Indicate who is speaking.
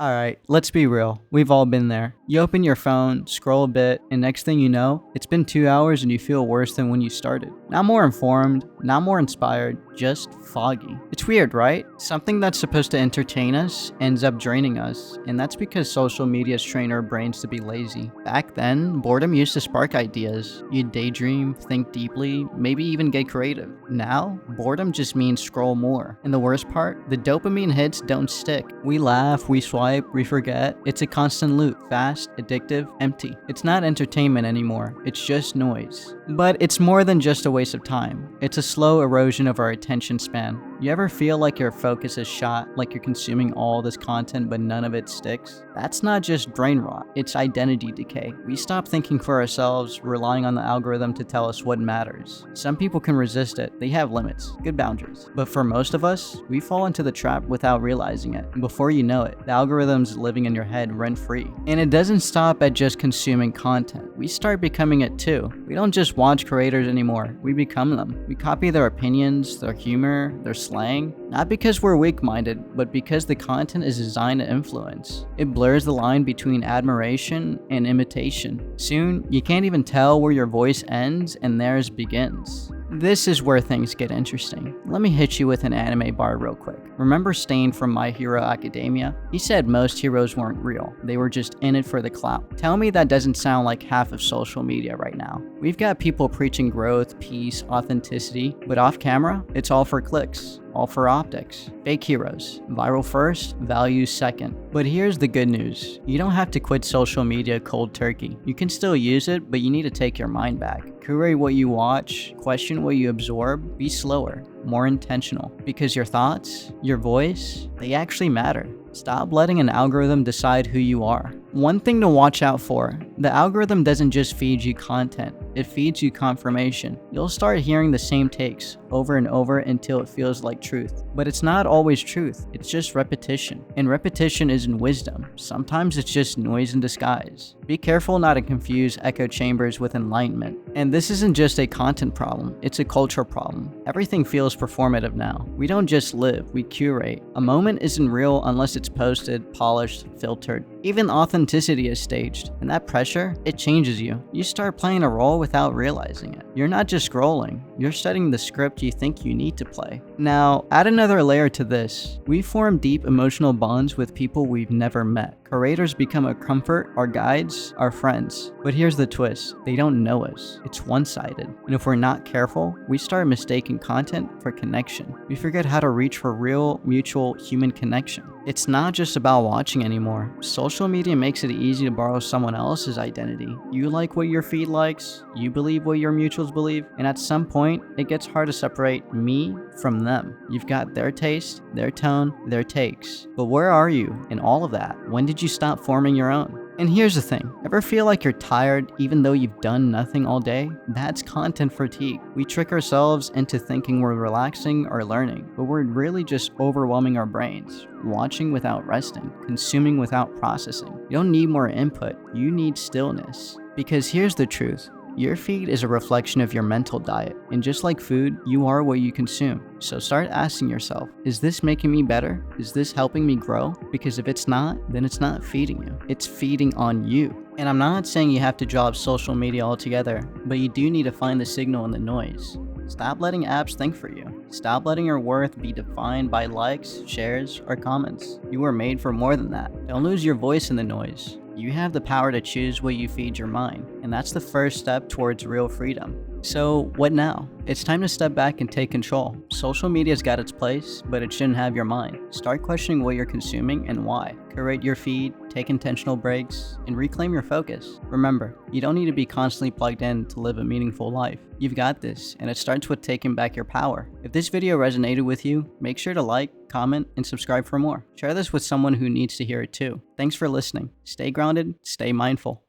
Speaker 1: Alright, let's be real. We've all been there. You open your phone, scroll a bit, and next thing you know, it's been 2 hours and you feel worse than when you started. Not more informed, not more inspired, just foggy. It's weird, right? Something that's supposed to entertain us ends up draining us, and that's because social media's trained our brains to be lazy. Back then, boredom used to spark ideas. You'd daydream, think deeply, maybe even get creative. Now, boredom just means scroll more. And the worst part, the dopamine hits don't stick. We laugh, we swipe, we forget. It's a constant loop, fast, addictive, empty. It's not entertainment anymore, it's just noise. But it's more than just a waste of time. It's a slow erosion of our attention span. You ever feel like your focus is shot, like you're consuming all this content but none of it sticks? That's not just brain rot, it's identity decay. We stop thinking for ourselves, relying on the algorithm to tell us what matters. Some people can resist it, they have limits, good boundaries. But for most of us, we fall into the trap without realizing it. And before you know it, the algorithm's living in your head rent-free. And it doesn't stop at just consuming content. We start becoming it too. We don't just watch creators anymore, we become them. We copy their opinions, their humor, their slang, not because we're weak-minded, but because the content is designed to influence. It blurs the line between admiration and imitation. Soon, you can't even tell where your voice ends and theirs begins. This is where things get interesting. Let me hit you with an anime bar real quick. Remember Stain from My Hero Academia? He said most heroes weren't real, they were just in it for the clout. Tell me that doesn't sound like half of social media right now. We've got people preaching growth, peace, authenticity, but off camera, it's all for clicks. All for optics. Fake heroes. Viral first, values second. But here's the good news. You don't have to quit social media cold turkey. You can still use it, but you need to take your mind back. Curate what you watch, question what you absorb, be slower, more intentional. Because your thoughts, your voice, they actually matter. Stop letting an algorithm decide who you are. One thing to watch out for, the algorithm doesn't just feed you content, it feeds you confirmation. You'll start hearing the same takes over and over until it feels like truth. But it's not always truth, it's just repetition. And repetition isn't wisdom, sometimes it's just noise in disguise. Be careful not to confuse echo chambers with enlightenment. And this isn't just a content problem, it's a cultural problem. Everything feels performative now. We don't just live, we curate. A moment isn't real unless it's posted, polished, filtered. Even authenticity is staged, and that pressure, it changes you. You start playing a role without realizing it. You're not just scrolling, you're studying the script you think you need to play. Now, add another layer to this. We form deep emotional bonds with people we've never met. Curators become a comfort, our guides, our friends. But here's the twist, they don't know us. It's one-sided. And if we're not careful, we start mistaking content for connection. We forget how to reach for real, mutual human connection. It's not just about watching anymore. Social media makes it easy to borrow someone else's identity. You like what your feed likes, you believe what your mutuals believe, and at some point, it gets hard to separate me from them. You've got their taste, their tone, their takes. But where are you in all of that? When did you stop forming your own? And here's the thing, ever feel like you're tired even though you've done nothing all day? That's content fatigue. We trick ourselves into thinking we're relaxing or learning, but we're really just overwhelming our brains, watching without resting, consuming without processing. You don't need more input, you need stillness. Because here's the truth. Your feed is a reflection of your mental diet, and just like food, you are what you consume. So start asking yourself, is this making me better? Is this helping me grow? Because if it's not, then it's not feeding you. It's feeding on you. And I'm not saying you have to drop social media altogether, but you do need to find the signal in the noise. Stop letting apps think for you. Stop letting your worth be defined by likes, shares, or comments. You were made for more than that. Don't lose your voice in the noise. You have the power to choose what you feed your mind, and that's the first step towards real freedom. So what now? It's time to step back and take control. Social media's got its place, but it shouldn't have your mind. Start questioning what you're consuming and why. Curate your feed, take intentional breaks, and reclaim your focus. Remember, you don't need to be constantly plugged in to live a meaningful life. You've got this, and it starts with taking back your power. If this video resonated with you, make sure to like, comment, and subscribe for more. Share this with someone who needs to hear it too. Thanks for listening. Stay grounded, stay mindful.